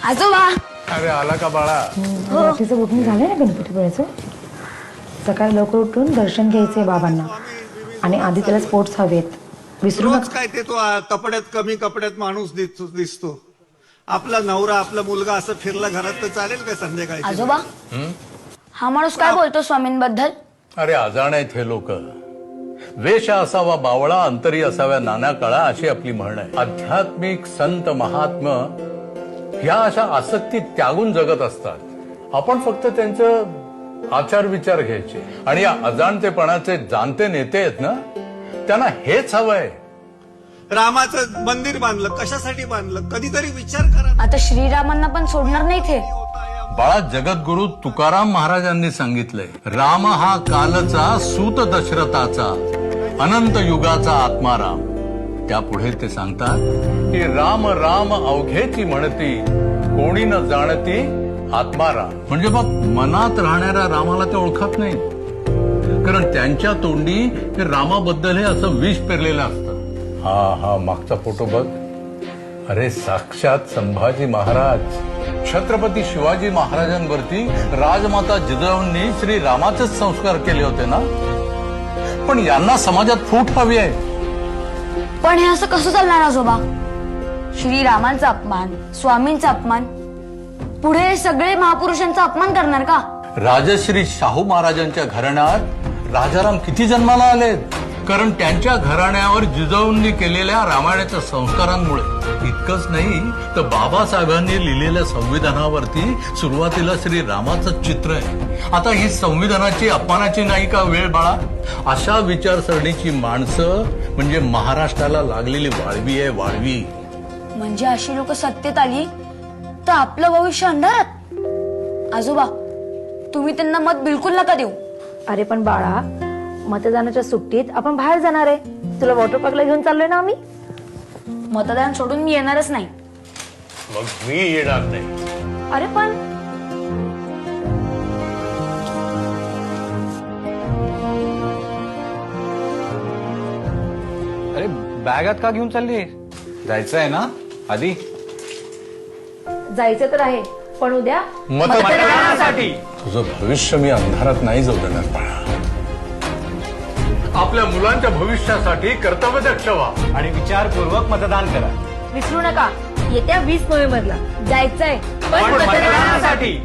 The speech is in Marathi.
आजोबा. अरे आला का बाळा? तिचं बुकिंग झालंय ना गणपतीपुळ्याचं. सकाळी लवकर उठून दर्शन घ्यायचंय बाबांना आणि आधी त्याला स्पोर्ट्स हवेत. विसरू रोज नका. काय ते तो कपड्यात कमी कपड्यात माणूस दिसतो. आपला नवरा आपला मुलगा असं फिरला घरात तर चालेल का संध्याकाळी? आजोबा हा माणूस काय बोलतो स्वामींबद्दल? अरे अजाण आहेत हे लोक. वेश असावा बावळा अंतरी असाव्या नाना कळा अशी आपली म्हण आहे. आध्यात्मिक संत महात्मा ह्या अशा आसक्ती त्यागून जगत असतात. आपण फक्त त्यांचं आचार विचार घ्यायचे. आणि या अजाणतेपणाचे जाणते नेते आहेत ना, त्यांना हेच हवंय. रामाचं मंदिर बांधलं, कशासाठी बांधलं? कधीतरी विचार करा. आता श्रीरामांना पण सोडणार नाही ते. बाळा, जगद्गुरु तुकाराम महाराजांनी सांगितलंय, राम हा कालचा सूत दशरथाचा अनंत युगाचा आत्माराम. त्यापुढे ते सांगतात की राम राम अवघेची म्हणती, कोणी न जाणती आत्माराम. म्हणजे बघ, मनात राहणाऱ्या रामाला ते ओळखत नाही, कारण त्यांच्या तोंडी हे रामाबद्दल हे असं विष पेरलेलं असतं. हा मागचा फोटो बघ. अरे साक्षात संभाजी महाराज, छत्रपती शिवाजी महाराजांवरती राजमाता जिजाऊंनी श्री रामाचेच संस्कार केले होते ना. पण यांना समाजात फूट हवी आहे. पण हे असं कसं चालणार आजोबा? श्रीरामांचा अपमान, स्वामींचा अपमान, पुढे सगळे महापुरुषांचा अपमान करणार का? राजश्री शाहू महाराजांच्या घराण्यात राजाराम किती जन्माला आलेत, कारण त्यांच्या घराण्यावर जिजाऊंनी केलेल्या रामायणाच्या संस्कारांमुळे. इतकंच नाही तर बाबासाहेबांनी लिहिलेल्या संविधानावरती सुरुवातीला श्री रामाचं चित्र आहे. आता ही संविधानाची अपमानाची नाही का वेळ बाळा? अशा विचारसरणीची माणसं म्हणजे महाराष्ट्राला लागलेली वाळवी आहे, वाळवी. म्हणजे अशी लोक सत्तेत आली तर आपलं भविष्य अंधारात. आजोबा तुम्ही त्यांना मत बिलकुल नका देऊ. अरे पण बाळा, मतदानाच्या सुट्टीत आपण बाहेर जाणार आहे. तुला वॉटर पार्कला घेऊन चाललोय ना आम्ही. मतदान सोडून मी येणारच नाही. मग मी येणार नाही. अरे पण अरे बॅगात का घेऊन चालली? जायचं आहे ना आधी? जायचं तर आहे, पण उद्या मतदानासाठी. तुझं भविष्य मी अंधारात नाही जाऊ देणार बाळा. आपल्या मुलांच्या भविष्यासाठी कर्तव्यदक्ष व्हा आणि विचारपूर्वक मतदान करा. विसरू नका, येत्या 20 नोव्हेंबरला जायचंय पण मतदानासाठी.